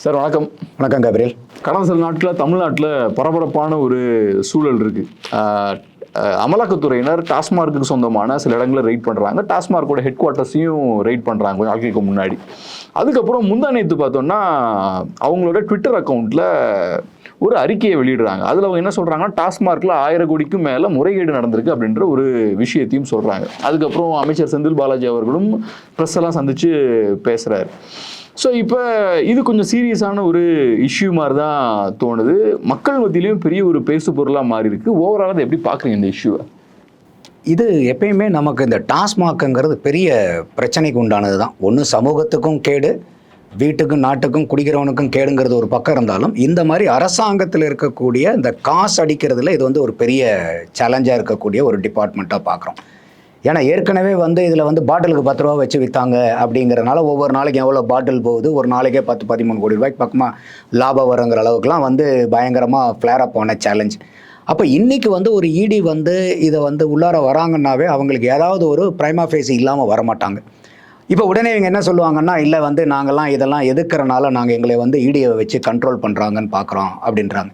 Sir வணக்கம். வணக்கம் Gabriel. கடந்த சில நாட்டில் தமிழ்நாட்டில் பரபரப்பான ஒரு சூழல் இருக்குது. அமலாக்கத்துறையினர் டாஸ்மார்க்கு சொந்தமான சில இடங்களை ரெய்ட் பண்ணுறாங்க. டாஸ்மார்க்கோட ஹெட் குவார்ட்டர்ஸையும் ரெய்ட் பண்ணுறாங்க கொஞ்சம் நாட்களுக்கு முன்னாடி. அதுக்கப்புறம் முந்தா நேற்று பார்த்தோன்னா அவங்களோட ட்விட்டர் அக்கௌண்ட்டில் ஒரு அறிக்கையை வெளியிடுறாங்க. அதில் அவங்க என்ன சொல்கிறாங்கன்னா, டாஸ்மார்க்கில் 1000 கோடிக்கும் மேலே முறைகேடு நடந்திருக்கு அப்படின்ற ஒரு விஷயத்தையும் சொல்கிறாங்க. அதுக்கப்புறம் அமைச்சர் செந்தில் பாலாஜி அவர்களும் ப்ரெஸ் எல்லாம் சந்தித்து பேசுகிறாரு. ஸோ இப்போ இது கொஞ்சம் சீரியஸான ஒரு இஷ்யூ மாதிரி தான் தோணுது. மக்கள் மத்தியிலையும் பெரிய ஒரு பேசு பொருளாக மாறி இருக்கு. ஓவரால் அதை எப்படி பார்க்குறீங்க இந்த இஷ்யூவை? இது எப்பயுமே நமக்கு இந்த டாஸ்மாக்ங்கிறது பெரிய பிரச்சனைக்கு உண்டானது தான். ஒன்று சமூகத்துக்கும் கேடு, வீட்டுக்கும் நாட்டுக்கும் குடிக்கிறவனுக்கும் கேடுங்கிறது ஒரு பக்கம் இருந்தாலும், இந்த மாதிரி அரசாங்கத்தில் இருக்கக்கூடிய இந்த காசு அடிக்கிறதுல இது ஒரு பெரிய சேலஞ்சாக இருக்கக்கூடிய ஒரு டிபார்ட்மெண்ட்டாக பார்க்குறோம். ஏன்னா ஏற்கனவே இதில் பாட்டிலுக்கு 10 ரூபா வச்சு விற்றாங்க அப்படிங்கிறனால ஒவ்வொரு நாளைக்கு எவ்வளோ பாட்டில் போகுது, ஒரு நாளைக்கே 10-13 கோடி ரூபாய்க்கு பக்கமாக லாபம் வருங்கிற அளவுக்குலாம் பயங்கரமாக ஃப்ளேரப் ஆன சேலஞ்ச். அப்போ இன்றைக்கி ஒரு இடி இதை உள்ளார வராங்கன்னாவே அவங்களுக்கு ஏதாவது ஒரு ப்ரைமா ஃபேஸ் இல்லாமல் வரமாட்டாங்க. இப்போ உடனே இவங்க என்ன சொல்லுவாங்கன்னா, இல்லை நாங்கள்லாம் இதெல்லாம் எதுக்குறனால நாங்கள் எங்களை இடியை வச்சு கண்ட்ரோல் பண்ணுறாங்கன்னு பார்க்குறோம் அப்படின்றாங்க.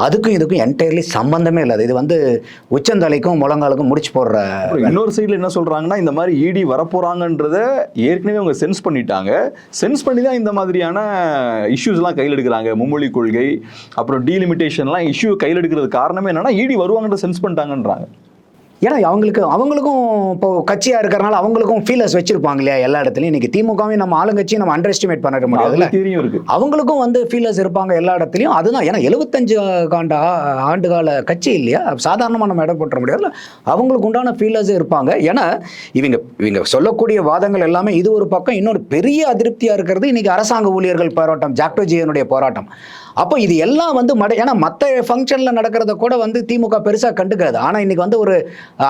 அதுக்கும் இதுக்கும் என்டையர்லி சம்பந்தமே இல்லை. இது உச்சந்தலைக்கும் முழங்காலுக்கும் முடிச்சு போடுற. இன்னொரு சைடில் என்ன சொல்கிறாங்கன்னா, இந்த மாதிரி இடி வரப்போகிறாங்கன்றத ஏற்கனவே அவங்க சென்ஸ் பண்ணிட்டாங்க. சென்ஸ் பண்ணி தான் இந்த மாதிரியான இஷ்யூஸ்லாம் கையில் எடுக்கிறாங்க. மும்மொழி கொள்கை, அப்புறம் டீலிமிட்டேஷன்லாம் இஷ்யூ கையில் எடுக்கிறது காரணமே என்னென்னா இடி வருவாங்கன்ற சென்ஸ் பண்ணிட்டாங்கன்றாங்க. ஏன்னா அவங்களுக்கும் இப்போ கட்சியாக இருக்கிறனால அவங்களுக்கும் ஃபீலர்ஸ் வச்சிருப்பாங்க இல்லையா எல்லா இடத்துலையும். இன்றைக்கி திமுகவையும் நம்ம ஆளுங்கட்சியும் நம்ம அண்டர் எஸ்டிமேட் பண்ணிட முடியாதுல்ல. அவங்களுக்கும் ஃபீலர்ஸ் இருப்பாங்க எல்லா இடத்துலையும். அதுதான் ஏன்னா 75 ஆண்டுகால கட்சி இல்லையா, சாதாரணமாக நம்ம இடம் போட்டுற முடியாதுல்ல. அவங்களுக்கு உண்டான ஃபீலர்ஸே இருப்பாங்க. ஏன்னா இவங்க சொல்லக்கூடிய வாதங்கள் எல்லாமே இது ஒரு பக்கம். இன்னொரு பெரிய அதிருப்தியாக இருக்கிறது இன்றைக்கி அரசாங்க ஊழியர்கள் போராட்டம், ஜாக்டோஜியனுடைய போராட்டம். அப்போ இது எல்லாம் ஏன்னா மற்ற ஃபங்க்ஷனில் நடக்கிறத கூட திமுக பெருசாக கண்டுக்காது. ஆனால் இன்றைக்கி ஒரு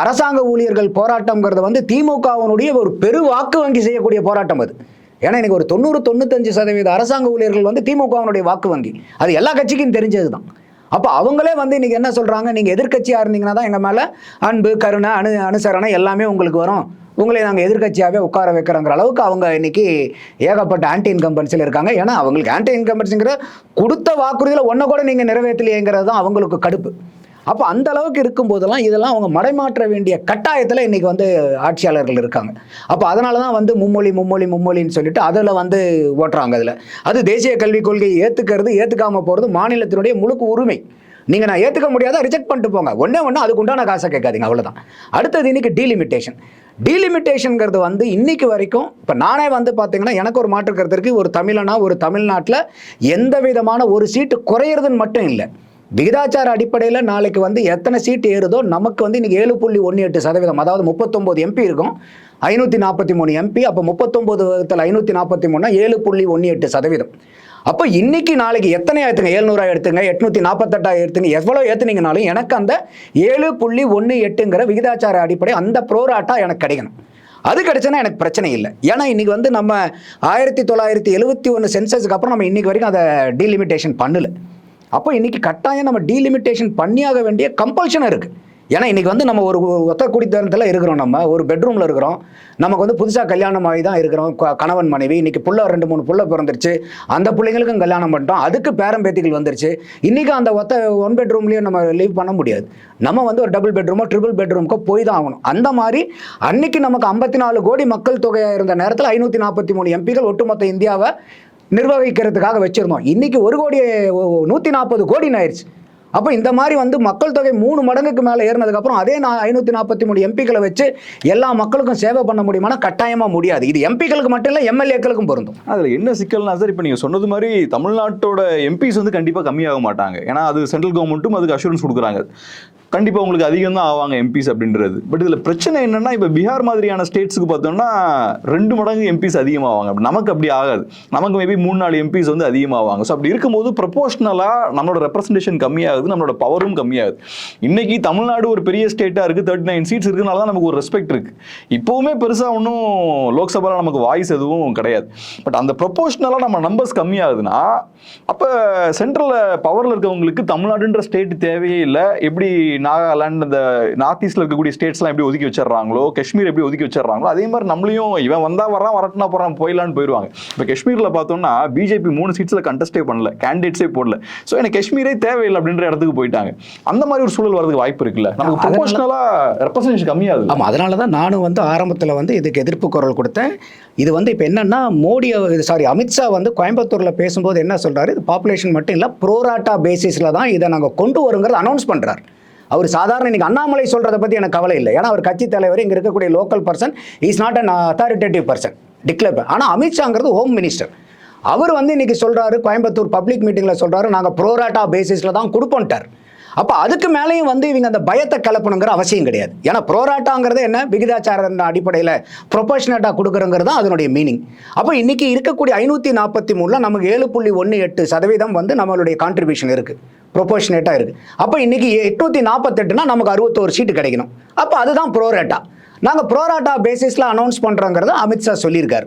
அரசாங்க ஊழியர்கள் போராட்டம்ங்கிறது திமுகவினுடைய ஒரு பெரு வாக்கு வங்கி செய்யக்கூடிய போராட்டம் அது. ஏன்னா இன்னைக்கு ஒரு 90-95% அரசாங்க ஊழியர்கள் திமுகவினுடைய வாக்கு வங்கி. அது எல்லா கட்சிக்கும் தெரிஞ்சது தான். அப்போ அவங்களே இன்னைக்கு என்ன சொல்கிறாங்க, நீங்கள் எதிர்கட்சியாக இருந்தீங்கன்னா தான் எங்கள் மேலே அன்பு, கருணை, அனுசரணை எல்லாமே உங்களுக்கு வரும், உங்களை நாங்கள் எதிர்கட்சியாகவே உட்கார வைக்கிறோங்கிற அளவுக்கு அவங்க இன்னைக்கு ஏகப்பட்ட ஆன்டி இன்கம்பன்சியில் இருக்காங்க. ஏன்னா அவங்களுக்கு ஆன்டி இன்கம்பன்சிங்கிற கொடுத்த வாக்குறுதியில் ஒன்றை கூட நீங்கள் நிறைவேற்றலையேங்கிறது தான் அவங்களுக்கு கடுப்பு. அப்போ அந்த அளவுக்கு இருக்கும்போதெல்லாம் இதெல்லாம் அவங்க மடைமாற்ற வேண்டிய கட்டாயத்தில் இன்றைக்கி ஆட்சியாளர்கள் இருக்காங்க. அப்போ அதனால தான் மும்மொழின்னு சொல்லிட்டு அதில் ஓட்டுறாங்க. அதில் அது தேசிய கல்விக் கொள்கையை ஏற்றுக்காமல் போகிறது மாநிலத்தினுடைய முழுக்க உரிமை. நீங்கள் நான் ஏற்றுக்க முடியாத ரிஜெக்ட் பண்ணிட்டு போங்க, ஒன்றே அதுக்கு உண்டான காசை கேட்காதீங்க, அவ்வளோதான். அடுத்தது இன்றைக்கி டீலிமிட்டேஷனுங்கிறது இன்னைக்கு வரைக்கும் இப்போ நானே பார்த்தீங்கன்னா எனக்கு ஒரு மாற்று கருத்து இருக்குது. ஒரு தமிழனா ஒரு தமிழ்நாட்டில் எந்த விதமான ஒரு சீட்டு குறையிறதுன்னு மட்டும் இல்லை, விகிதாச்சார அடிப்படையில் நாளைக்கு எத்தனை சீட்டு ஏறுதோ நமக்கு இன்றைக்கி 7.18%, அதாவது 39 MP இருக்கும், 543 MP. அப்போ 39 வகுத்தல் 543 7.18%. அப்போ இன்னைக்கு நாளைக்கு எத்தனை ஏற்றுங்க, 700 எடுத்துங்க, 848 எடுத்துங்க, எவ்வளோ ஏற்றுனீங்கனாலும் எனக்கு அந்த 7.18ங்கிற விகிதாச்சார அடிப்படை அந்த ப்ரோராட்டா எனக்கு கிடைக்கணும். அது கிடைச்சனா எனக்கு பிரச்சனை இல்லை. ஏன்னா இன்னைக்கு நம்ம 1971 சென்சஸ்க்கு அப்புறம் நம்ம இன்னைக்கு வரைக்கும் அதை டீலிமிட்டேஷன் பண்ணல. அப்போ இன்னைக்கு கட்டாயம் நம்ம டீலிமிட்டேஷன் பண்ணியாக வேண்டிய கம்பல்ஷன் இருக்குது. ஏன்னா இன்றைக்கி நம்ம ஒரு ஒத்த குடித்தனத்தில் இருக்கிறோம், நம்ம ஒரு பெட்ரூமில் இருக்கிறோம், நமக்கு புதுசாக கல்யாணம் ஆகி தான் இருக்கிறோம், கணவன் மனைவி. இன்றைக்கி 2-3 புள்ள பிறந்துருச்சு, அந்த பிள்ளைங்களுக்கும் கல்யாணம் பண்ணிட்டோம், அதுக்கு பேரம்பேத்திகள் வந்துருச்சு. இன்றைக்கி அந்த ஒத்த 1 பெட்ரூம்லேயும் நம்ம லீவ் பண்ண முடியாது. நம்ம ஒரு டபுள் பெட்ரூமோ ட்ரிபிள் பெட்ரூமுக்கோ போய் தான் ஆகணும். அந்த மாதிரி அன்னைக்கு நமக்கு 54 கோடி மக்கள் தொகையாக இருந்த நேரத்தில் 543 MPகள் ஒட்டுமொத்த இந்தியாவை நிர்வகிக்கிறதுக்காக வச்சுருந்தோம். இன்றைக்கி 140 கோடின்னு ஆயிடுச்சு. அப்போ இந்த மாதிரி மக்கள் தொகை 3 மடங்குக்கு மேலே ஏறினதுக்கப்புறம் அதே 543 MPக்களை வச்சு எல்லா மக்களுக்கும் சேவை பண்ண முடியுமானா கட்டாயமாக முடியாது. இது MPக்களுக்கு மட்டும் இல்லை, MLAக்களுக்கும் பொருந்தும். அதில் என்ன சிக்கல்னா சார், இப்போ நீங்கள் சொன்னது மாதிரி தமிழ்நாட்டோட MPs கண்டிப்பாக கம்மியாக மாட்டாங்க. ஏன்னா அது சென்ட்ரல் கவர்மெண்ட்டும் அதுக்கு அஷூரன்ஸ் கொடுக்குறாங்க, கண்டிப்பாக உங்களுக்கு அதிகம் தான் ஆவாங்க MPs அப்படின்றது. பட் இதில் பிரச்சனை என்னென்னா, இப்போ பீகார் மாதிரியான ஸ்டேட்ஸுக்கு பார்த்தோம்னா 2 மடங்கு MPs அதிகமாவாங்க. நமக்கு அப்படி ஆகாது. நமக்கு மேபி 3-4 MPs அதிகமாவாங்க. ஸோ அப்படி இருக்கும்போது ப்ரொபோஷனலாக நம்மளோட ரெப்ரஸன்டேஷன் கம்மியாகுது, நம்மளோட பவரும் கம்மியாகுது. இன்னைக்கு தமிழ்நாடு ஒரு பெரிய ஸ்டேட்டாக இருக்குது, 39 சீட்ஸ் இருக்கிறனால தான் நமக்கு ஒரு ரெஸ்பெக்ட் இருக்குது. இப்போவுமே பெருசாக ஒன்றும் லோக்சபாவில் நமக்கு வாய்ஸ் எதுவும் கிடையாது. பட் அந்த ப்ரொபோஷனலாக நம்ம நம்பர்ஸ் கம்மியாகுதுன்னா அப்போ சென்ட்ரலில் பவரில் இருக்கவங்களுக்கு தமிழ்நாடுன்ற ஸ்டேட் தேவையே இல்லை, எப்படி நாகாலாந்து இந்த நார்த் ஈஸ்ட்ல இருக்கக்கூடிய ஸ்டேட்ஸ்லாம் எப்படி ஒதுக்கி வச்சிடறாங்களோ, காஷ்மீர் எப்படி ஒதுக்கி வச்சிடறாங்களோ, அதே மாதிரி நம்மளையும் இவன் வந்தா வரான், வரட்டுனா போறான், போயிடலான்னு போயிடுவாங்க. இப்போ காஷ்மீர்ல பார்த்தோம்னா பிஜேபி 3 சீட்ஸ்ல கண்டெஸ்டே பண்ணல, கேண்டிடேட்ஸே போடல. ஸோ எனக்கு காஷ்மீரே தேவையில்லை அப்படின்ற இடத்துக்கு போயிட்டாங்க. அந்த மாதிரி ஒரு சூழல் வரதுக்கு வாய்ப்பு இருக்குல்ல, நமக்கு ப்ரொபோஷனலா ரெப்ரசன்டேஷன் கம்மியாகுது. ஆமாம், அதனால தான் நானும் வந்து ஆரம்பத்தில் வந்து இதுக்கு எதிர்ப்பு குரல் கொடுத்தேன். இது வந்து இப்போ என்னன்னா அமித்ஷா வந்து கோயம்புத்தூரில் பேசும்போது என்ன சொல்றாரு, இது பாப்புலேஷன் மட்டும் இல்லை, ப்ரோராட்டா பேசிஸில் தான் இதை நாங்கள் கொண்டு வருங்கிறது அனௌன்ஸ் பண்ணுறாரு. அவர் சாதாரண இன்னைக்கு அண்ணாமலை சொல்றதை பற்றி எனக்கு கவலை இல்லை, ஏன்னா அவர் கட்சி தலைவர், இங்கே இருக்கக்கூடிய local person, is not an authoritative person declare. ஆனால் அமித்ஷாங்கிறது ஹோம் மினிஸ்டர். அவர் வந்து இன்னைக்கு சொல்றாரு, கோயம்புத்தூர் பப்ளிக் மீட்டிங்கில் சொல்றாரு, நாங்கள் ப்ரோராட்டா பேசிஸில் தான் கொடுப்போன்ட்டார். அப்போ அதுக்கு மேலேயும் வந்து இவங்க அந்த பயத்தை கிளப்பணுங்கிற அவசியம் கிடையாது. ஏன்னா ப்ரோராட்டாங்கிறது என்ன, விகிதாச்சார அடிப்படையில் ப்ரொபோஷனேட்டாக கொடுக்குறங்கிறது தான் அதனுடைய மீனிங். அப்போ இன்னைக்கு இருக்கக்கூடிய 543 நமக்கு 7.18% வந்து நம்மளுடைய கான்ட்ரிபியூஷன் இருக்குது, ப்ரொபோஷனேட்டாக இருக்குது. அப்போ இன்னைக்கு 848னா நமக்கு 61 சீட்டு கிடைக்கணும். அப்போ அதுதான் ப்ரோராட்டா. நாங்கள் ப்ரோராட்டா பேசிஸில் அனௌன்ஸ் பண்ணுறோங்கிறத அமித்ஷா சொல்லியிருக்காரு.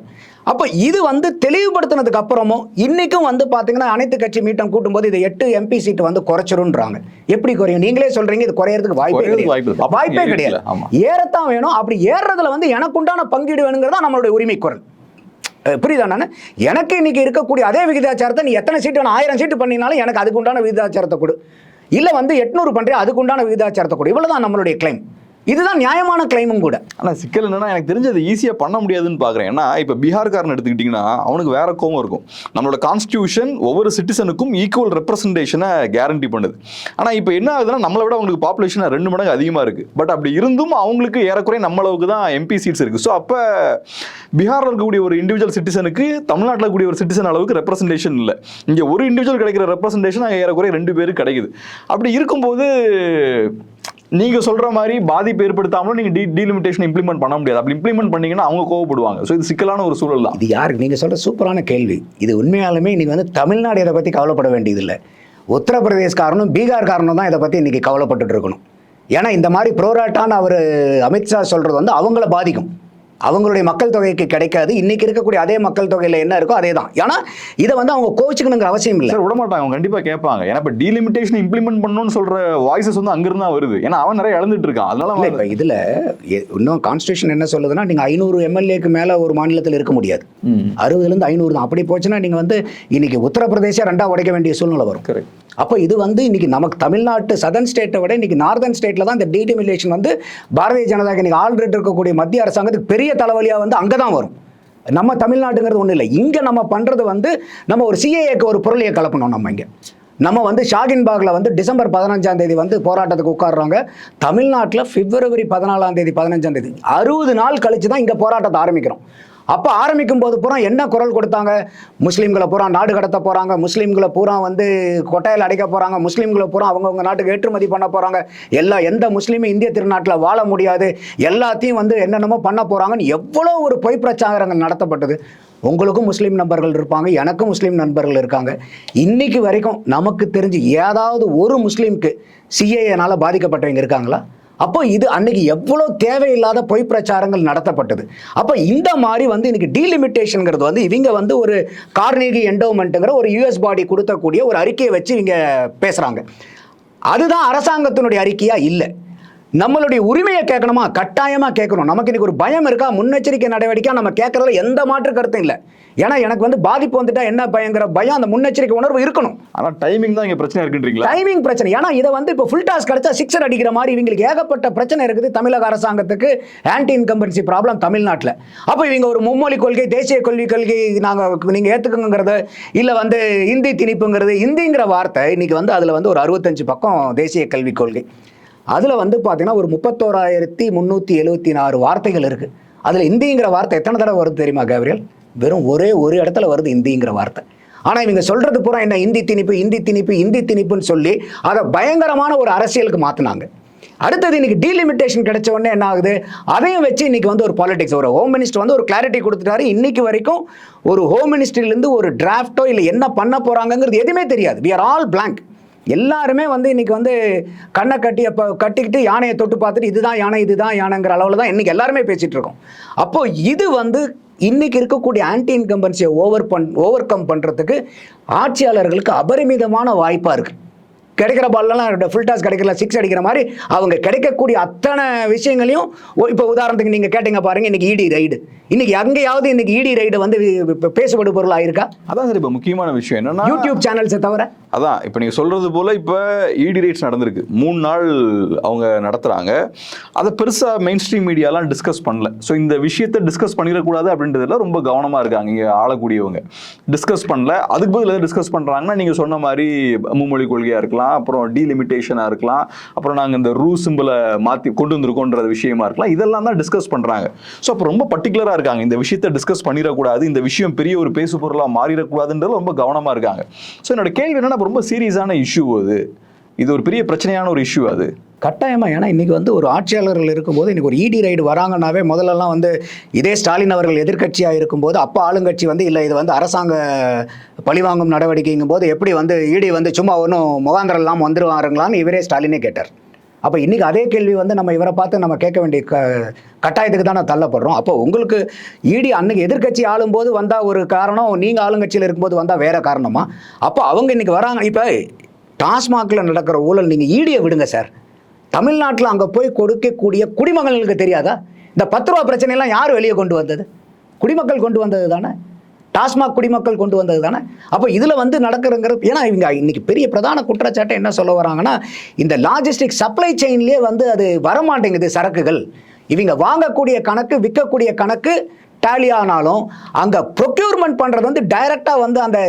அப்போ இது வந்து தெளிவுபடுத்தினதுக்கு அப்புறமும் இன்னைக்கும் வந்து பார்த்தீங்கன்னா அனைத்து கட்சி மீட்டம் கூட்டும்போது இது 8 MP சீட்டு வந்து குறைச்சிருன்றாங்க. எப்படி குறையும்? நீங்களே சொல்றீங்க இது குறையறதுக்கு வாய்ப்பே கிடையாது. ஏறத்தான் வேணும். அப்படி ஏறுறதுல வந்து எனக்கு உண்டான பங்கீடு வேணுங்கிறதா நம்மளுடைய உரிமை குரல். புரியுதா? நான் எனக்கு இன்னைக்கு இருக்கக்கூடிய அதே விகிதாச்சாரத்தை நீ எத்தனை சீட்டு 1000 சீட்டு பண்ணினாலும் எனக்கு அதுக்கு உண்டான விகிதாச்சாரத்தை கொடு, இல்லை வந்து 800 பண்ணுறேன் அதுக்கு உண்டான விகிதாச்சாரத்தை கொடு, இவ்வளவுதான் நம்மளுடைய கிளைம். இதுதான் நியாயமான கிளைமும் கூட. ஆனால் சிக்கல் என்னன்னா, எனக்கு தெரிஞ்சு அது ஈஸியாக பண்ண முடியாதுன்னு பார்க்குறேன். ஏன்னா இப்போ பீகார்காரன் எடுத்துக்கிட்டிங்கன்னா அவனுக்கு வேற கோவம் இருக்கும். நம்மளோட கான்ஸ்டியூஷன் ஒவ்வொரு சிட்டிசனுக்கும் ஈக்குவல் ரெப்ரசன்டேஷனை கேரண்டி பண்ணுது. ஆனால் இப்போ என்ன ஆகுதுன்னா, நம்மளை விட அவங்களுக்கு பாப்புலேஷன் 2 மடங்கு அதிகமாக இருக்குது. பட் அப்படி இருந்தும் அவங்களுக்கு ஏறக்குறைய நம்மளவுக்கு தான் MP சீட்ஸ் இருக்குது. ஸோ அப்போ பீகாரில் இருக்கக்கூடிய ஒரு இண்டிவிஜுவல் சிட்டிசனுக்கு தமிழ்நாட்டில் இருக்கக்கூடிய ஒரு சிட்டிசன் அளவுக்கு ரெப்ரசன்டேஷன் இல்லை. இங்கே ஒரு இண்டிவிஜுவல் கிடைக்கிற ரெப்ரசன்டேஷன் அங்கே ஏறக்குறைய 2 பேருக்கு கிடைக்குது. அப்படி இருக்கும்போது நீங்க சொல்ற மாதிரி பாதிப்பு ஏற்படுத்தாமலும் நீங்க டீலிமிட்டேஷன் இம்ப்ளிமெண்ட் பண்ண முடியாது. அப்படி இம்ப்ளிமெண்ட் பண்ணீங்கன்னா அவங்க கோவப்படுவாங்க. ஸோ இது சிக்கலான ஒரு சூழல் தான். இது யாருக்கு நீங்க சொல்ற சூப்பரான கேள்வி. இது உண்மையாலுமே நீங்க வந்து தமிழ்நாடு இதை பத்தி கவலைப்பட வேண்டியதில்லை. உத்தரப்பிரதேஷ்காரனும் பீகார்காரனும் தான் இதை பத்தி இன்னைக்கு கவலைப்பட்டுட்டு இருக்கணும். ஏன்னா இந்த மாதிரி ப்ரோராட்டான்னு அவர் அமித்ஷா சொல்றது வந்து அவங்கள பாதிக்கும். அவங்களுடைய மக்கள் தொகைக்கு கிடைக்காது. இன்னைக்கு இருக்கக்கூடிய அதே மக்கள் தொகையில் என்ன இருக்கோ அதே தான். ஏன்னா இதை வந்து அவங்க கோவிச்சுக்கணுங்கிற அவசியம் இல்லை. விட மாட்டாங்க, அவங்க கண்டிப்பா கேட்பாங்க. ஏன்னா இப்போ டீலிமிட்டேஷன் இம்ப்ளிமெண்ட் பண்ணணும்னு சொல்ற வாய்ஸஸ் வந்து அங்கிருந்து தான் வருது. ஏன்னா அவன் நிறைய இழந்துட்டு இருக்கான். அதனால இப்போ இதுல இன்னும் கான்ஸ்டியூஷன் என்ன சொல்லுதுன்னா, நீங்க 500 MLAக்கு மேல ஒரு மாநிலத்தில் இருக்க முடியாது. 60லேருந்து 500 தான். அப்படி போச்சுன்னா நீங்க வந்து இன்னைக்கு உத்தரப்பிரதேச 2ஆ உடைக்க வேண்டிய சூழ்நிலை வரும். கரெக்ட். அப்போ இது வந்து இன்னைக்கு நமக்கு தமிழ்நாட்டு சதர்ன் ஸ்டேட்டை விட இன்னைக்கு நார்தர்ன் ஸ்டேட்ல தான் இந்த டீலிமிட்டேஷன் வந்து பாரதிய ஜனதாக்கு இன்னைக்கு ஆல்ரெடி இருக்கக்கூடிய மத்திய அரசாங்கத்துக்கு பெரிய தலைவலியா வந்து அங்கே தான் வரும். நம்ம தமிழ்நாட்டுங்கிறது ஒன்றும் இல்லை. இங்கே நம்ம பண்ணுறது வந்து நம்ம ஒரு CAAக்கு ஒரு பொருளையை கலப்பணும். நம்ம வந்து ஷாகின்பாகில் வந்து டிசம்பர் 15ஆம் தேதி வந்து போராட்டத்துக்கு உட்காடுறாங்க. தமிழ்நாட்டில் பிப்ரவரி 14ஆம் தேதி 15ஆம் தேதி 60 நாள் கழிச்சு தான் இங்கே போராட்டத்தை ஆரம்பிக்கிறோம். அப்போ ஆரம்பிக்கும் போது பூரா என்ன குரல் கொடுத்தாங்க? முஸ்லீம்களை பூரா நாடு கடத்த போகிறாங்க, முஸ்லீம்களை பூரா வந்து கொட்டையில் அடைக்க போகிறாங்க, முஸ்லீம்களை பூரா அவங்கவுங்க நாட்டுக்கு ஏற்றுமதி பண்ண போகிறாங்க, எந்த முஸ்லீமும் இந்திய திருநாட்டில் வாழ முடியாது, எல்லாத்தையும் வந்து என்னென்னமோ பண்ண போகிறாங்கன்னு எவ்வளோ ஒரு பொய் பிரச்சாரங்கள் நடத்தப்பட்டது. உங்களுக்கும் முஸ்லீம் நண்பர்கள் இருப்பாங்க, எனக்கும் முஸ்லீம் நண்பர்கள் இருக்காங்க. இன்னைக்கு வரைக்கும் நமக்கு தெரிஞ்சு ஏதாவது ஒரு முஸ்லீமுக்கு CAAனால பாதிக்கப்பட்டவங்க இருக்காங்களா? அப்போ இது அன்னைக்கு எவ்வளோ தேவையில்லாத பொய் பிரச்சாரங்கள் நடத்தப்பட்டது. அப்போ இந்த மாதிரி வந்து இன்னைக்கு டீலிமிட்டேஷனுங்கிறது வந்து இவங்க வந்து ஒரு கார்னேகி என்டோமெண்ட்டுங்கிற ஒரு US பாடி கொடுத்தக்கூடிய ஒரு அறிக்கையை வச்சு இவங்க பேசுகிறாங்க. அதுதான் அரசாங்கத்தினுடைய அறிக்கையா? இல்லை. நம்மளுடைய உரிமையை கேட்கணுமா? கட்டாயமாக கேட்கணும். நமக்கு இன்னைக்கு ஒரு பயம் இருக்கா? முன்னெச்சரிக்கை நடவடிக்கை நம்ம கேட்கறதுல எந்த மாற்று கருத்தும் இல்லை. ஏன்னா எனக்கு வந்து பாதிப்பு வந்துட்டா என்ன பயங்கிற பயம், அந்த முன்னெச்சரிக்கை உணர்வு இருக்கணும். ஆனால் டைமிங் தான் இங்கே பிரச்சனை இருக்குன்றீங்களா? டைமிங் பிரச்சனை. ஏன்னா இதை வந்து இப்போ ஃபுல் டாஸ் கிடைச்சா 6 அடிக்கிற மாதிரி இவங்களுக்கு ஏகப்பட்ட பிரச்சனை இருக்குது. தமிழக அரசாங்கத்துக்கு ஆன்டி இன்கம்பன்சி ப்ராப்ளம் தமிழ்நாட்டில். அப்போ இவங்க ஒரு மும்மொழி கொள்கை, தேசிய கல்விக் கொள்கை நீங்கள் ஏற்றுக்குங்கிறது, இல்லை வந்து இந்தி திணிப்புங்கிறது, இந்திங்கிற வார்த்தை இன்னைக்கு வந்து அதில் வந்து ஒரு 65 பக்கம் தேசிய கல்விக் கொள்கை. அதில் வந்து பார்த்தீங்கன்னா ஒரு 31,374 வார்த்தைகள் இருக்குது. அதில் இந்திங்கிற வார்த்தை எத்தனை தடவை வருது தெரியுமா கேப்ரியல்? வெறும் ஒரு இடத்துல வருது இந்திங்கிற வார்த்தை. ஆனால் இவங்க சொல்கிறது பூரா என்ன? இந்தி திணிப்புன்னு சொல்லி அதை பயங்கரமான ஒரு அரசியலுக்கு மாற்றினாங்க. அடுத்தது இன்னைக்கு டீலிமிட்டேஷன் கிடைச்ச உடனே என்ன ஆகுது? அதையும் வச்சு இன்னைக்கு வந்து ஒரு பாலிடிக்ஸ், ஒரு ஹோம் மினிஸ்டர் வந்து ஒரு கிளாரிட்டி கொடுத்துட்டாரு. இன்னைக்கு வரைக்கும் ஒரு ஹோம் மினிஸ்ட்ரியிலேருந்து ஒரு டிராஃப்டோ இல்லை என்ன பண்ண போகிறாங்கிறது எதுவுமே தெரியாது. we are all blank. எல்லாருமே வந்து இன்னைக்கு வந்து கண்ணை கட்டிக்கிட்டு யானையை தொட்டு பார்த்துட்டு இதுதான் யானைங்கிற அளவில் தான் இன்னைக்கு எல்லாருமே பேசிட்டு இருக்கோம். அப்போ இது வந்து இன்னைக்கு இருக்கக்கூடிய ஆன்டி இன்கம்பன்சியை ஓவர் கம் பண்ணுறதுக்கு ஆட்சியாளர்களுக்கு அபரிமிதமான வாய்ப்பாக இருக்குது. கிடைக்கிற பால்லாம் ஃபுல் டாஸ் கிடைக்கல 6 அடிக்கிற மாதிரி அவங்க கிடைக்கக்கூடிய அத்தனை விஷயங்களையும் இப்போ உதாரணத்துக்கு நீங்கள் கேட்டீங்க பாருங்க, இன்னைக்கு இடி ரைடு, இன்னைக்கு எங்கேயாவது இன்னைக்கு இடி ரைடு வந்து பேசுபடு பொருள் ஆயிருக்கா? அதான் சார் இப்போ முக்கியமான விஷயம் என்னன்னா, யூடியூப் சேனல்ஸை தவிர. அதான் இப்போ நீங்கள் சொல்றது போல இப்போ இடி ரைட்ஸ் நடந்திருக்கு, 3 நாள் அவங்க நடத்துறாங்க. அதை பெருசாக மெயின் ஸ்ட்ரீம் மீடியாலாம் டிஸ்கஸ் பண்ணல. ஸோ இந்த விஷயத்தை டிஸ்கஸ் பண்ணிடக்கூடாது அப்படின்றதுல ரொம்ப கவனமாக இருக்காங்க இங்கே ஆளக்கூடியவங்க. டிஸ்கஸ் பண்ணல, அதுக்கு பதில் எதாவது டிஸ்கஸ் பண்ணுறாங்கன்னா நீங்கள் சொன்ன மாதிரி மும்மொழி கொள்கையாக இருக்கலாம், அப்புறம் டீலிமிட்டேஷனாக இருக்கலாம், அப்புறம் நாங்கள் இந்த ரூ சிம்பிளை மாற்றி கொண்டு வந்திருக்கோன்ற விஷயமா இருக்கலாம். இதெல்லாம் தான் டிஸ்கஸ் பண்ணுறாங்க. ஸோ அப்போ ரொம்ப பர்டிகுலராக இருக்காங்க, இந்த விஷயத்தை டிஸ்கஸ் பண்ணிடக்கூடாது, இந்த விஷயம் பெரிய ஒரு பேசு பொருளாக மாறிடக்கூடாதுன்றது ரொம்ப கவனமாக இருக்காங்க. ஸோ என்னோட கேள்வி என்னன்னா, ரொம்ப சீரியஸான இஷ்யூ இது ஒரு பெரிய பிரச்சனையான ஒரு இஷ்யூ அது கட்டாயமா. ஏன்னா இன்னைக்கு வந்து ஒரு ஆட்சியாளர்கள் இருக்கும்போது இன்னைக்கு ஒரு இடி ரைடு வராங்கன்னாவே முதல்லலாம் வந்து இதே ஸ்டாலின் அவர்கள் எதிர்க்கட்சியாக இருக்கும்போது அப்போ ஆளுங்கட்சி வந்து இல்லை இது வந்து அரசாங்க பழிவாங்கும் நடவடிக்கைங்கும் போது எப்படி வந்து இடி வந்து சும்மா ஒன்றும் முகாந்திரம் இல்லாமல் வந்துருவாருங்களான்னு இவரே ஸ்டாலினே கேட்டார். அப்போ இன்றைக்கி அதே கேள்வி வந்து நம்ம இவரை பார்த்து நம்ம கேட்க வேண்டிய கட்டாயத்துக்கு தான் தள்ளப்படுறோம். அப்போ உங்களுக்கு இடி அன்னைக்கு எதிர்க்கட்சி ஆளும்போது வந்தால் ஒரு காரணம், நீங்கள் ஆளுங்கட்சியில் இருக்கும்போது வந்தால் வேற காரணமா? அப்போ அவங்க இன்றைக்கி வராங்க. இப்போ டாஸ்மாகில் நடக்கிற ஊழல் நீங்கள் ஈடியை விடுங்க சார், தமிழ்நாட்டில் அங்கே போய் கொடுக்கக்கூடிய குடிமகன்களுக்கு தெரியாதா? இந்த 10 ரூபா பிரச்சனையெல்லாம் யார் வெளியே கொண்டு வந்தது? குடிமக்கள் கொண்டு வந்தது தானே, டாஸ்மாக் குடிமக்கள் கொண்டு வந்தது தானே. அப்போ இதில் வந்து நடக்கிறங்கிறது, ஏன்னா இவங்க இன்னைக்கு பெரிய பிரதான குற்றச்சாட்டை என்ன சொல்ல வராங்கன்னா, இந்த லாஜிஸ்டிக் சப்ளை செயின்லேயே வந்து அது வரமாட்டேங்குது சரக்குகள். இவங்க வாங்கக்கூடிய கணக்கு விற்கக்கூடிய கணக்கு டேலி ஆனாலும் அங்கே ப்ரொக்யூர்மெண்ட் பண்ணுறது வந்து டைரெக்டாக வந்து அந்த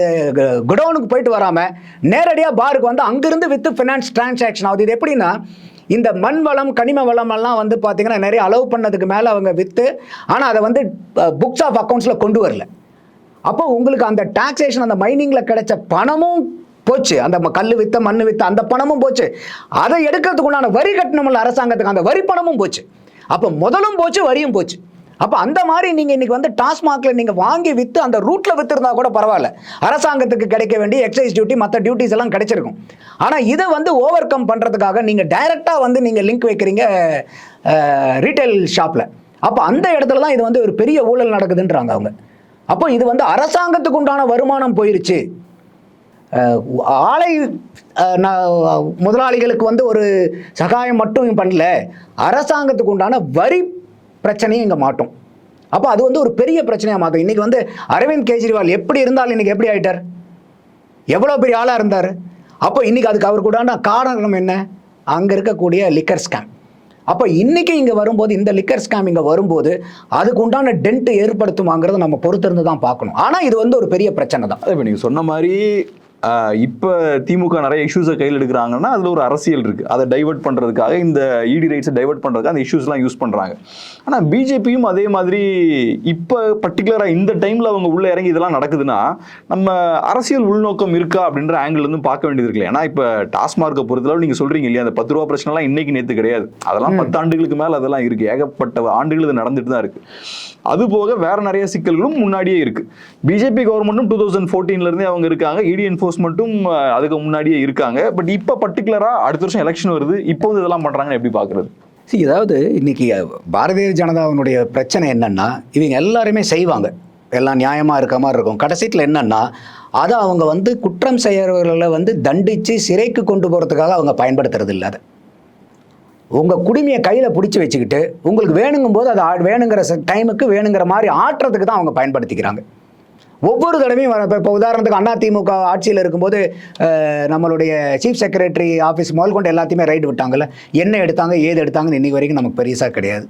குடோனுக்கு போயிட்டு வராமல் நேரடியாக பாருக்கு வந்து அங்கிருந்து வித்து ஃபினான்ஸ் டிரான்சாக்ஷன் ஆகுது. இது எப்படின்னா, இந்த மண் வளம் கனிம வளம் எல்லாம் வந்து பார்த்தீங்கன்னா நிறைய அலோவ் பண்ணதுக்கு மேலே அவங்க விற்று, ஆனால் அதை வந்து புக்ஸ் ஆஃப் அக்கௌண்ட்ஸில் கொண்டு வரல. அப்போ உங்களுக்கு அந்த டாக்ஸேஷன் அந்த மைனிங்கில் கிடைச்ச பணமும் போச்சு, அந்த கல் வித்த மண் வித்த அந்த பணமும் போச்சு, அதை எடுக்கிறதுக்கு உண்டான வரி கட்டணமில்ல அரசாங்கத்துக்கு அந்த வரி பணமும் போச்சு. அப்போ முதலும் போச்சு வரியும் போச்சு. அப்போ அந்த மாதிரி நீங்கள் இன்றைக்கி வந்து டாஸ்மாகில் நீங்கள் வாங்கி விற்று அந்த ரூட்டில் விற்றுருந்தா கூட பரவாயில்ல, அரசாங்கத்துக்கு கிடைக்க வேண்டிய எக்ஸைஸ் டியூட்டி மற்ற டியூட்டிஸ் எல்லாம் கிடைச்சிருக்கும். ஆனால் இதை வந்து ஓவர் கம் பண்ணுறதுக்காக நீங்கள் டைரெக்டாக வந்து நீங்கள் லிங்க் வைக்கிறீங்க ரீட்டைல் ஷாப்பில். அப்போ அந்த இடத்துல தான் இது வந்து ஒரு பெரிய ஊழல் நடக்குதுன்றாங்க அவங்க. அப்போ இது வந்து அரசாங்கத்துக்கு உண்டான வருமானம் போயிருச்சு. ஆலை முதலாளிகளுக்கு வந்து ஒரு சகாயம் மட்டும் பண்ணல, அரசாங்கத்துக்கு உண்டான வரி பிரச்சனையும் இங்கே மாட்டோம். அப்போ அது வந்து ஒரு பெரிய பிரச்சனையாக மாற்றும். இன்றைக்கி வந்து அரவிந்த் கெஜ்ரிவால் எப்படி இருந்தாலும் இன்றைக்கி எப்படி ஆகிட்டார், எவ்வளோ பெரிய ஆளாக இருந்தார். அப்போ இன்றைக்கி அதுக்கு அவருக்கு உண்டான காரணம் என்ன? அங்கே இருக்கக்கூடிய லிக்கர் ஸ்கேம். அப்போ இன்றைக்கி இங்கே வரும்போது இந்த லிக்கர் ஸ்கேம் இங்கே வரும்போது அதுக்கு உண்டான டென்ட் ஏற்படுத்துமாங்கிறத நம்ம பொறுத்திருந்து தான் பார்க்கணும். ஆனால் இது வந்து ஒரு பெரிய பிரச்சனை தான். இப்போ நீங்கள் சொன்ன மாதிரி இப்போ திமுக நிறைய இஷ்யூஸை கையில் எடுக்கிறாங்கன்னா அதில் ஒரு அரசியல் இருக்குது. அதை டைவெர்ட் பண்ணுறதுக்காக, இந்த இடி ரைட்ஸை டைவெர்ட் பண்ணுறதுக்காக அந்த இஷ்யூஸ்லாம் யூஸ் பண்ணுறாங்க. ஆனால் பிஜேபியும் அதே மாதிரி இப்போ பர்டிகுலராக இந்த டைமில் அவங்க உள்ளே இறங்கி இதெல்லாம் நடக்குதுன்னா நம்ம அரசியல் உள்நோக்கம் இருக்கா அப்படின்ற ஆங்கிள் பார்க்க வேண்டியது இருக்குல்ல. ஏன்னா இப்போ டாஸ்மார்க்கை பொறுத்தளவு நீங்கள் சொல்கிறீங்க இல்லையா, அந்த 10 ரூபா பிரச்சனைலாம் இன்னைக்கு நேற்று கிடையாது, அதெல்லாம் 10 ஆண்டுகளுக்கு மேலே அதெல்லாம் இருக்குது, ஏகப்பட்ட ஆண்டுகள் இது நடந்துட்டு தான் இருக்குது. அது போக வேற நிறைய சிக்கல்களும் முன்னாடியே இருக்குது. பிஜேபி கவர்மெண்ட்டும் 2014 அவங்க இருக்காங்க, இடி என்ஃபோர்ஸ்மெண்ட்டும் அதுக்கு முன்னாடியே இருக்காங்க. பட் இப்போ பர்டிகுலராக அடுத்த வருஷம் எலெக்ஷன் வருது, இப்போ வந்து இதெல்லாம் பண்ணுறாங்கன்னு எப்படி பார்க்குறது? அதாவது இன்னைக்கு பாரதிய ஜனதாவினுடைய பிரச்சனை என்னன்னா, இவங்க எல்லாருமே செய்வாங்க, எல்லாம் நியாயமாக இருக்க மாதிரி இருக்கும். கடைசியில் என்னன்னா, அதை அவங்க வந்து குற்றம் செய்கிறவர்களை வந்து தண்டித்து சிறைக்கு கொண்டு போகிறதுக்காக அவங்க பயன்படுத்துறது இல்லை. அதை உங்கள் குடிமையை கையில் பிடிச்சி வச்சுக்கிட்டு உங்களுக்கு வேணுங்கும் போது அதை வேணுங்கிற டைமுக்கு வேணுங்கிற மாதிரி ஆட்டுறதுக்கு தான் அவங்க பயன்படுத்திக்கிறாங்க. ஒவ்வொரு தடவையும் இப்போ உதாரணத்துக்கு அதிமுக ஆட்சியில் இருக்கும்போது நம்மளுடைய சீஃப் செக்ரட்டரி ஆஃபீஸ் முதல் கொண்டு எல்லாத்தையுமே ரைடு விட்டாங்கல்ல, என்ன எடுத்தாங்க ஏது எடுத்தாங்கன்னு இன்றைக்கி வரைக்கும் நமக்கு பெருசாக கிடையாது.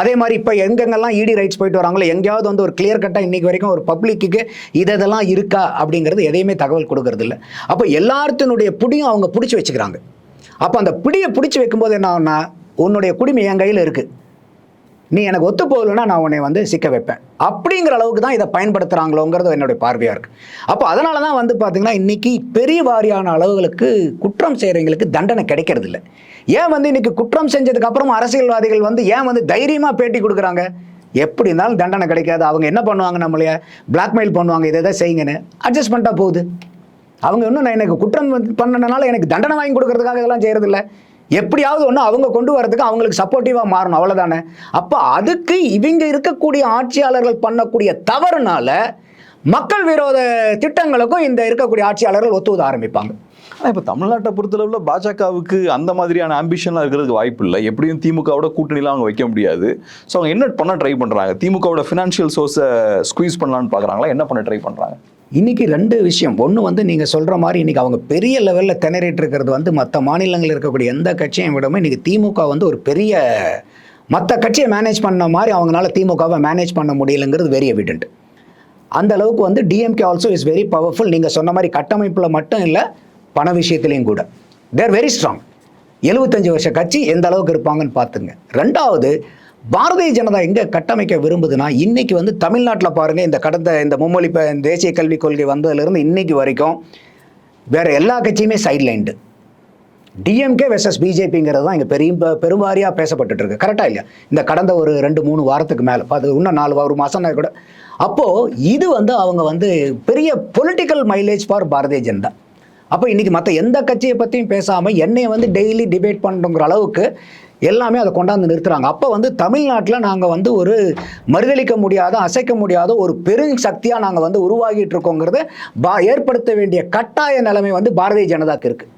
அதே மாதிரி இப்போ எங்கெங்கெல்லாம் இடி ரைட்ஸ் போயிட்டு வராங்களோ எங்கேயாவது வந்து ஒரு கிளியர் கட்டாக இன்றைக்கி வரைக்கும் ஒரு பப்ளிக்கு இதெல்லாம் இருக்கா அப்படிங்கிறது எதையுமே தகவல் கொடுக்கறது இல்லை. அப்போ எல்லாத்தினுடைய பிடியும் அவங்க பிடிச்சி வச்சுக்கிறாங்க. அப்போ அந்த பிடியை பிடிச்சி வைக்கும்போது என்ன ஆகுனா, உன்னுடைய குடிமை என் கையில் இருக்குது, நீ எனக்கு ஒத்து போகலைன்னா நான் உன்னை வந்து சிக்க வைப்பேன் அப்படிங்கிற அளவுக்கு தான் இதை பயன்படுத்துகிறாங்களோங்கிறது என்னுடைய பார்வையாக இருக்குது. அப்போ அதனால தான் வந்து பார்த்திங்கன்னா இன்றைக்கி பெரிய வாரியான அளவுகளுக்கு குற்றம் செய்கிறவங்களுக்கு தண்டனை கிடைக்கிறது இல்லை. ஏன் வந்து இன்றைக்கி குற்றம் செஞ்சதுக்கப்புறம் அரசியல்வாதிகள் வந்து ஏன் வந்து தைரியமாக பேட்டி கொடுக்குறாங்க? எப்படி இருந்தாலும் தண்டனை கிடைக்காது. அவங்க என்ன பண்ணுவாங்க, நம்மளைய பிளாக்மெயில் பண்ணுவாங்க, இதை எதை செய்யுங்கன்னு அட்ஜஸ்ட் பண்ணிட்டா போகுது. அவங்க இன்னும் நான் எனக்கு குற்றம் பண்ணனால எனக்கு தண்டனை வாங்கி கொடுக்கறதுக்காக இதெல்லாம் செய்கிறது இல்லை. எப்படியாவது ஒன்று அவங்க கொண்டு வரதுக்கு அவங்களுக்கு சப்போர்ட்டிவாக மாறணும், அவ்வளோதானே. அப்போ அதுக்கு இவங்க இருக்கக்கூடிய ஆட்சியாளர்கள் பண்ணக்கூடிய தவறுனால மக்கள் விரோத திட்டங்களுக்கும் இந்த இருக்கக்கூடிய ஆட்சியாளர்கள் ஒத்துவத ஆரம்பிப்பாங்க. ஆனால் இப்போ தமிழ்நாட்டை பொறுத்தளவில் பாஜகவுக்கு அந்த மாதிரியான ஆம்பிஷன்லாம் இருக்கிறதுக்கு வாய்ப்பு இல்லை. எப்படியும் திமுகவோட கூட்டணிலாம் அவங்க வைக்க முடியாது. ஸோ அவங்க என்ன பண்ண ட்ரை பண்ணுறாங்க? திமுகவோட ஃபினான்ஷியல் சோர்ஸை ஸ்குவீஸ் பண்ணலான்னு பார்க்குறாங்களா? என்ன பண்ண ட்ரை பண்ணுறாங்க? இன்னைக்கு 2 விஷயம். ஒன்று வந்து நீங்கள் சொல்கிற மாதிரி இன்றைக்கி அவங்க பெரிய லெவலில் திணறிட்டு இருக்கிறது வந்து மற்ற மாநிலங்களில் இருக்கக்கூடிய எந்த கட்சியும் விடவும் இன்றைக்கி திமுக வந்து ஒரு பெரிய மற்ற கட்சியை மேனேஜ் பண்ண மாதிரி அவங்களால திமுகவை மேனேஜ் பண்ண முடியலைங்கிறது வெரி எவிடென்ட். அந்த அளவுக்கு வந்து DMK also is very powerful. நீங்கள் சொன்ன மாதிரி கட்டமைப்பில் மட்டும் இல்லை, பண விஷயத்துலையும் கூட தேர் வெரி ஸ்ட்ராங். 75 வருஷ கட்சி எந்த அளவுக்கு இருப்பாங்கன்னு பார்த்துங்க. 2வது, பாரதிய ஜனதா எங்கே கட்டமைக்க விரும்புதுன்னா, இன்னைக்கு வந்து தமிழ்நாட்டில் பாருங்கள், இந்த மும்மொழி தேசிய கல்விக் கொள்கை வந்ததுலேருந்து இன்னைக்கு வரைக்கும் வேற எல்லா கட்சியுமே சைட்லைன்டு. டிஎம்கே வெர்சஸ் பிஜேபிங்கிறது தான் இங்கே பெரும்பாரியாக பேசப்பட்டுட்டு இருக்கு. கரெக்டாக இல்லையா? இந்த கடந்த ஒரு 2-3 வாரத்துக்கு மேலே, அது இன்னும் 4 மாதம் கூட. அப்போது இது வந்து அவங்க வந்து பெரிய political mileage for Bharatiya Janata. அப்போ இன்றைக்கி மற்ற எந்த கட்சியை பற்றியும் பேசாமல் என்னையை வந்து டெய்லி டிபேட் பண்ணுங்கிற அளவுக்கு எல்லாமே அதை கொண்டாந்து நிறுத்துறாங்க. அப்போ வந்து தமிழ்நாட்டில் நாங்கள் வந்து ஒரு மறுதளிக்க முடியாத, அசைக்க முடியாத ஒரு பெருசக்தியாக நாங்கள் வந்து உருவாகிட்டு இருக்கோங்கிறது ஏற்படுத்த வேண்டிய கட்டாய நிலைமை வந்து பாரதிய ஜனதாக்கு இருக்குது.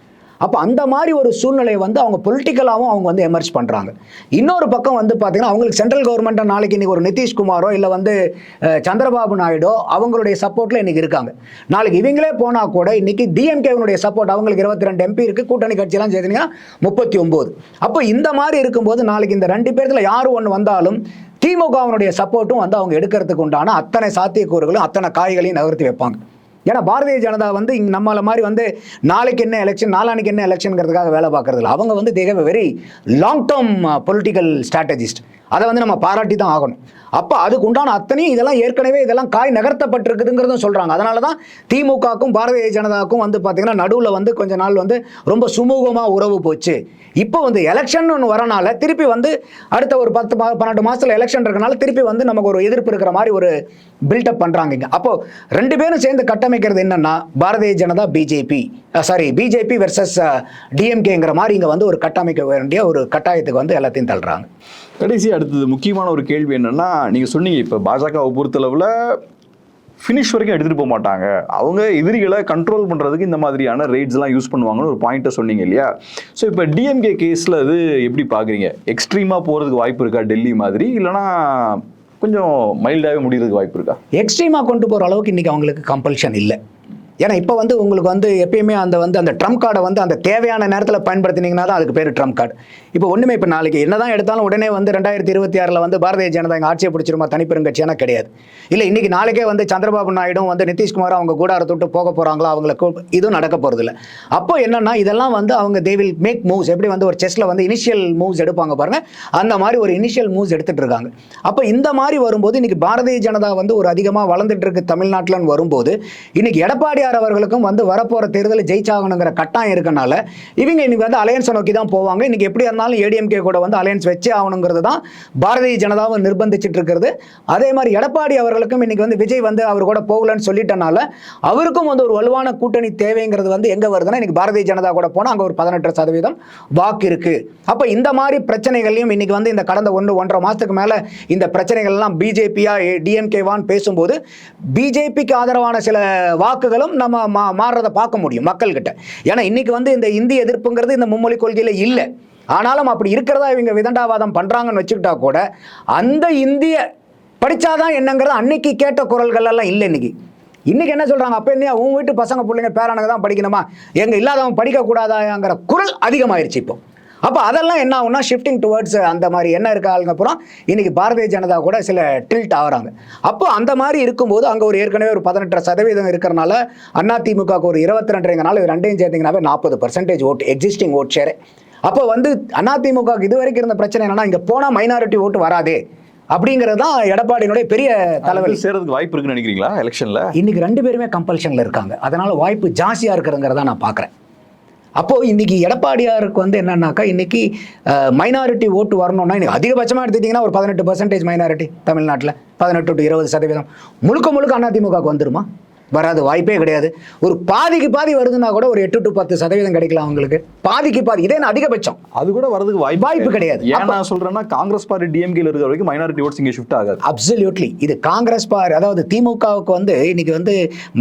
அப்போ அந்த மாதிரி ஒரு சூழ்நிலை வந்து அவங்க பொலிட்டிக்கலாகவும் அவங்க வந்து எமர்ஜ் பண்ணுறாங்க. இன்னொரு பக்கம் வந்து பார்த்தீங்கன்னா, அவங்களுக்கு சென்ட்ரல் கவர்மெண்ட்டை நாளைக்கு இன்றைக்கி ஒரு நிதிஷ்குமாரோ இல்லை வந்து சந்திரபாபு நாயுடோ அவங்களுடைய சப்போர்ட்டில் இன்றைக்கி இருக்காங்க. நாளைக்கு இவங்களே போனால் கூட இன்றைக்கி டிஎம்கேவினுடைய சப்போர்ட், அவங்களுக்கு 22 MP இருக்குது, கூட்டணி கட்சியெல்லாம் சேர்த்துனீங்கன்னா 39. அப்போ இந்த மாதிரி இருக்கும்போது நாளைக்கு இந்த 2 பேர்த்தில் யார் ஒன்று வந்தாலும் திமுகவினுடைய சப்போர்ட்டும் வந்து அவங்க எடுக்கிறதுக்கு உண்டான அத்தனை சாத்தியக்கூறுகளும் அத்தனை காய்களையும் நகர்த்தி வைப்பாங்க. ஏன்னா பாரதிய ஜனதா வந்து நம்மள மாதிரி வந்து நாளைக்கு என்ன எலெக்ஷன், நாளானிக்கு என்ன எலெக்ஷனுங்கிறதுக்காக வேலை பார்க்கறது இல்லை. அவங்க வந்து தேவ very long term political strategist. அதை வந்து நம்ம பாராட்டி தான் ஆகணும். அப்போ அதுக்கு உண்டான அத்தனையும் இதெல்லாம் காய் நகர்த்தப்பட்டிருக்குதுங்கிறதும் சொல்கிறாங்க. அதனால தான் திமுகவுக்கும் பாரதிய ஜனதாவுக்கும் வந்து பார்த்திங்கன்னா நடுவில் வந்து கொஞ்ச நாள் வந்து ரொம்ப சுமூகமாக உறவு போச்சு. இப்போ வந்து எலெக்ஷன் ஒன்று வரனால திருப்பி வந்து அடுத்த ஒரு 10-12 மாதத்தில் எலெக்ஷன் இருக்கனால திருப்பி வந்து நமக்கு ஒரு எதிர்ப்பு இருக்கிற மாதிரி ஒரு பில்டப் பண்ணுறாங்க இங்கே. அப்போது 2 பேரும் சேர்ந்து கட்டமைக்கிறது என்னென்னா பாரதிய ஜனதா பிஜேபி வெர்சஸ் டிஎம்கேங்கிற மாதிரி இங்கே வந்து ஒரு கட்டமைக்க வேண்டிய ஒரு கட்டாயத்துக்கு வந்து எல்லாத்தையும் தள்ளுறாங்க. கடைசி அடுத்தது முக்கியமான ஒரு கேள்வி என்னன்னா, நீங்கள் சொன்னீங்க இப்போ பாஜகவை பொறுத்தளவில் ஃபினிஷ் வரைக்கும் எடுத்துகிட்டு போக மாட்டாங்க, அவங்க எதிரிகளை கண்ட்ரோல் பண்ணுறதுக்கு இந்த மாதிரியான ரெய்ட்ஸ்லாம் யூஸ் பண்ணுவாங்கன்னு ஒரு பாயிண்ட்டை சொன்னீங்க இல்லையா? ஸோ இப்போ டிஎம்கே கேஸில் அது எப்படி பார்க்குறீங்க? எக்ஸ்ட்ரீமாக போகிறதுக்கு வாய்ப்பு இருக்கா டெல்லி மாதிரி, இல்லைனா கொஞ்சம் மைல்டாகவே முடிகிறதுக்கு வாய்ப்பு இருக்கா? எக்ஸ்ட்ரீமாக கொண்டு போகிற அளவுக்கு இன்றைக்கி அவங்களுக்கு கம்பல்ஷன் இல்லை. ஏன்னா இப்போ வந்து உங்களுக்கு வந்து எப்பயுமே அந்த ட்ரம்ப் கார்டை வந்து அந்த தேவையான நேரத்தில் பயன்படுத்தினீங்கன்னா தான் அதுக்கு பேர் ட்ரம்ப் கார்டு. இப்போ ஒன்றுமே இப்போ நாளைக்கு என்ன தான் எடுத்தாலும் உடனே வந்து 2026 வந்து பாரதிய ஜனதா எங்கள் ஆட்சியை பிடிச்சிருமா தனிப்பெரும் கட்சியான கிடையாது. இல்லை இன்றைக்கி நாளைக்கே வந்து சந்திரபாபு நாயுடும் வந்து நிதிஷ்குமார் அவங்க கூடாரத்தை விட்டு போக போகிறாங்களா, அவங்களுக்கு இதுவும் நடக்க போகிறது இல்லை. அப்போ என்னென்னா இதெல்லாம் வந்து அவங்க தே வில் மேக் மூவ்ஸ். எப்படி வந்து ஒரு செஸ்ஸில் வந்து இனிஷியல் மூவ்ஸ் எடுப்பாங்க பாருங்கள், அந்த மாதிரி ஒரு இனிஷியல் மூவ்ஸ் எடுத்துகிட்டு இருக்காங்க. அப்போ இந்த மாதிரி வரும்போது இன்றைக்கி பாரதிய ஜனதா வந்து ஒரு அதிகமாக வளர்ந்துட்டு இருக்கு தமிழ்நாட்டில்னு வரும்போது இன்றைக்கி எடப்பாடி அவர்களுக்கும் வந்து வரப்போகிற தேர்தலில் ஜெயிச்சாகணுங்கிற கட்டாயம் இருக்கனால இவங்க இன்னைக்கு வந்து அலையன்ஸை நோக்கி தான் போவாங்க. இன்னைக்கு எப்படி இருந்தாலும் ஏடிஎம்கே கூட வந்து அலையன்ஸ் வச்சே ஆகணுங்கிறது தான் பாரதிய ஜனதாவை நிர்பந்திச்சுட்டு இருக்கிறது. அதே மாதிரி எடப்பாடி அவர்களுக்கும் இன்னைக்கு வந்து விஜய் வந்து அவர் கூட போகலன்னு சொல்லிட்டனால அவருக்கும் வந்து ஒரு வலுவான கூட்டணி தேவைங்கிறது வந்து எங்கே வருதுன்னா, இன்னைக்கு பாரதிய ஜனதா கூட போனால் அங்கே ஒரு 18% வாக்கு இருக்கு. அப்போ இந்த மாதிரி பிரச்சனைகளையும் இன்னைக்கு வந்து இந்த கடந்த 1-1.5 மாதத்துக்கு மேலே இந்த பிரச்சனைகள்லாம் பிஜேபியா டிஎம்கேவான்னு பேசும்போது பிஜேபிக்கு ஆதரவான சில வாக்குகளும் நம்ம மாறுறதை பார்க்க முடியும் மக்கள்கிட்ட. ஏன்னா இன்னைக்கு வந்து இந்த இந்திய எதிர்ப்புங்கிறது இந்த மும்மொழி கொள்கையில இல்லை. ஆனாலும் அப்படி இருக்கிறதா இவங்க விதண்டாவாதம் பண்றாங்கன்னு வச்சுக்கிட்டா கூட அந்த இந்திய படிச்சாதான் என்னங்கிறது அன்னைக்கு கேட்ட குரல்கள் எல்லாம் இல்லை. இன்னைக்கு என்ன சொல்றாங்க, அப்ப என்ன உன் வீட்டு பசங்க பிள்ளைங்க பேரானங்க தான் படிக்கணுமா, எங்க இல்லாதவன் படிக்க கூடாதாங்கிற குரல் அதிகமாயிருச்சு இப்போ. அப்போ அதெல்லாம் என்ன ஆகும்னா ஷிஃப்டிங் டுவர்ட்ஸ் அந்த மாதிரி என்ன இருக்க ஆளுங்க அப்புறம் இன்னைக்கு பாரதிய ஜனதா கூட சில டில்ட் ஆகிறாங்க. அப்போ அந்த மாதிரி இருக்கும்போது அங்கே ஒரு ஏற்கனவே ஒரு 18% இருக்கிறனால அதிமுக ஒரு 22ங்கிறனால இது ரெண்டையும் சேர்த்திங்கனாவே 40% ஓட்டு எக்ஸிஸ்டிங் ஓட் ஷேர். அப்போ வந்து அதிமுக இது வரைக்கும் இருந்த பிரச்சனை என்னன்னா, இங்கே போனால் மைனாரிட்டி ஓட்டு வராதே அப்படிங்கிறது தான் எடப்பாடியினுடைய பெரிய தலைவலி. சேர்றதுக்கு வாய்ப்பு இருக்குன்னு நினைக்கிறீங்களா எலெக்ஷனில்? இன்னைக்கு 2 பேருமே கம்பல்ஷனில் இருக்காங்க, அதனால வாய்ப்பு ஜாஸ்தியாக இருக்கிறங்கிறத நான் பார்க்குறேன். அப்போது இன்றைக்கி எடப்பாடியாருக்கு வந்து என்னன்னாக்கா, இன்றைக்கி மைனாரிட்டி ஓட்டு வரணும்னா இன்றைக்கி அதிகபட்சமாக எடுத்துட்டிங்கன்னா ஒரு 18% மைனாரிட்டி தமிழ்நாட்டில் 18 to 20% முழுக்க அதிமுகவுக்கு வந்துருமா? வராது, வாய்ப்பே கிடையாது. ஒரு பாதிக்கு பாதி வருதுன்னா கூட ஒரு 8 to 10% கிடைக்கலாம் அவங்களுக்கு. பாதிக்கு பாதி, இதே அதிகபட்சம். அது கூட வரதுக்கு வாய்ப்பு கிடையாது. ஏன் நான் சொல்றேன்னா, காங்கிரஸ் பார்ட்டி டிஎம்கேல இருக்கிற வரைக்கும் மைனாரிட்டி ஓட்ஸ் இங்க ஷிஃப்ட் ஆகாது. அப்சல்யூட்லி. இது காங்கிரஸ் அதாவது திமுகவுக்கு வந்து இன்னைக்கு வந்து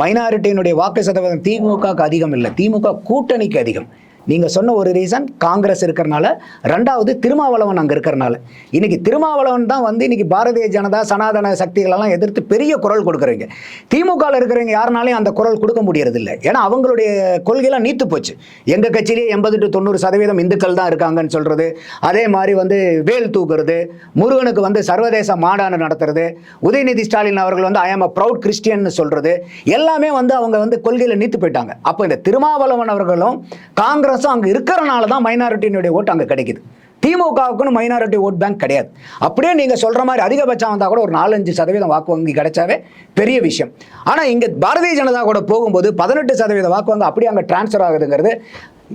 மைனாரிட்டியினுடைய வாக்கு சதவீதம் திமுகவுக்கு அதிகம் இல்லை, திமுக கூட்டணிக்கு அதிகம். நீங்கள் சொன்ன ஒரு ரீசன் காங்கிரஸ் இருக்கிறனால, ரெண்டாவது திருமாவளவன் அங்கே இருக்கிறனால. இன்னைக்கு திருமாவளவன் தான் வந்து இன்னைக்கு பாரதிய ஜனதா சனாதன சக்திகளெல்லாம் எதிர்த்து பெரிய குரல் கொடுக்குறீங்க. திமுகவில் இருக்கிறவங்க யாருனாலையும் அந்த குரல் கொடுக்க முடியறதில்லை. ஏன்னா அவங்களுடைய கொள்கையெல்லாம் நீத்து போச்சு. எங்கள் கட்சியிலே 80 to 90% இந்துக்கள் தான் இருக்காங்கன்னு சொல்கிறது, அதே மாதிரி வந்து வேல் தூக்குறது, முருகனுக்கு வந்து சர்வதேச மாநாடு நடத்துறது, உதயநிதி ஸ்டாலின் அவர்கள் வந்து ஐ ஆம் அ ப்ரௌட் கிறிஸ்டியன் சொல்கிறது, எல்லாமே வந்து அவங்க வந்து கொள்கையில் நீத்து போயிட்டாங்க. அப்போ இந்த திருமாவளவன் அவர்களும் காங்கிரஸ் அங்க இருக்கிறனால தான் மைனாரிட்டியினுடைய ஓட்டு அங்க கிடைக்குது. திமுகவுக்குன்னு மைனாரிட்டி ஓட் பேங்க் கிடையாது. அப்படியே நீங்க சொல்ற மாதிரி அதிகபட்சம் வந்தா கூட ஒரு 4-5% வாக்கு வங்கி கிடைச்சாவே பெரிய விஷயம். ஆனா இங்க பாரதிய ஜனதா கூட போகும்போது 18% வாக்கு வங்கி அப்படியே அங்க டிரான்ஸ்ஃபர் ஆகுதுங்கிறது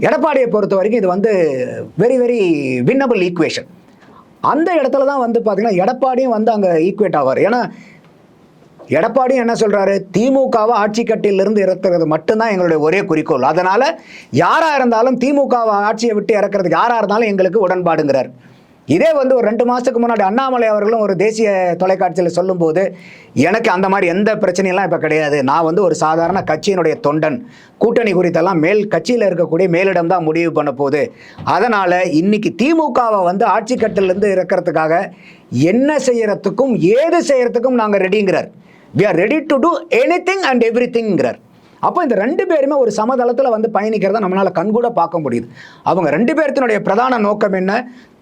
எடப்பாடியை பொறுத்த வரைக்கும் இது வந்து வெரி வெரி வின்னபிள் ஈக்குவேஷன். அந்த இடத்துல தான் வந்து பாத்தீங்கன்னா எடப்பாடியும் வந்து அங்க ஈக்குவேட் ஆவார். ஏன்னா எடப்பாடி என்ன சொல்றாரு, திமுகவை ஆட்சி கட்டிலிருந்து இறக்குறது மட்டும்தான் எங்களுடைய ஒரே குறிக்கோள். அதனால யாரா இருந்தாலும் திமுகவை ஆட்சியை விட்டு இறக்குறதுக்கு யாரா இருந்தாலும் எங்களுக்கு உடன்பாடுங்கிறார். இதே வந்து ஒரு 2 மாசத்துக்கு முன்னாடி அண்ணாமலை அவர்களும் ஒரு தேசிய தொலைக்காட்சியில் சொல்லும்போது, எனக்கு அந்த மாதிரி எந்த பிரச்சனையெல்லாம் இப்போ கிடையாது, நான் வந்து ஒரு சாதாரண கட்சியினுடைய தொண்டன், கூட்டணி குறித்தெல்லாம் கட்சியில் இருக்கக்கூடிய மேலிடம் தான் முடிவு பண்ண போகுது, அதனால இன்னைக்கு திமுகவை வந்து ஆட்சி கட்டிலிருந்து இறக்கிறதுக்காக என்ன செய்யறதுக்கும் ஏது செய்யறதுக்கும் நாங்கள் ரெடிங்கிறார். we are ready to do anything and everythingங்கிறார். அப்போ இந்த 2 பேருமே ஒரு சமதளத்தில் வந்து பயணிக்கிறத நம்மளால கண்கூட பார்க்க முடியுது. அவங்க 2 பேர்த்தினுடைய பிரதான நோக்கம் என்ன,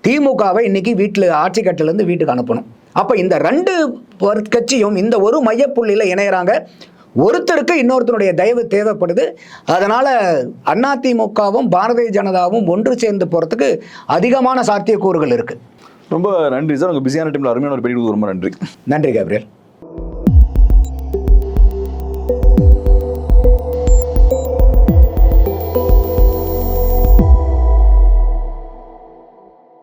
திமுகவை இன்னைக்கு ஆட்சி கட்டிலிருந்து வீட்டுக்கு அனுப்பணும். அப்போ இந்த 2 கட்சியும் இந்த ஒரு மையப்புள்ளியில் இணையறாங்க. ஒருத்தருக்கு இன்னொருத்தருடைய தயவு தேவைப்படுது. அதனால அதிமுகவும் பாரதிய ஜனதாவும் ஒன்று சேர்ந்து போறதுக்கு அதிகமான சாத்தியக்கூறுகள் இருக்கு. ரொம்ப நன்றி சார், உங்க பிஸியான டைம்ல அருமையான ஒரு பேட்டி ரொம்ப நன்றி. நன்றி கேப்ரியல்.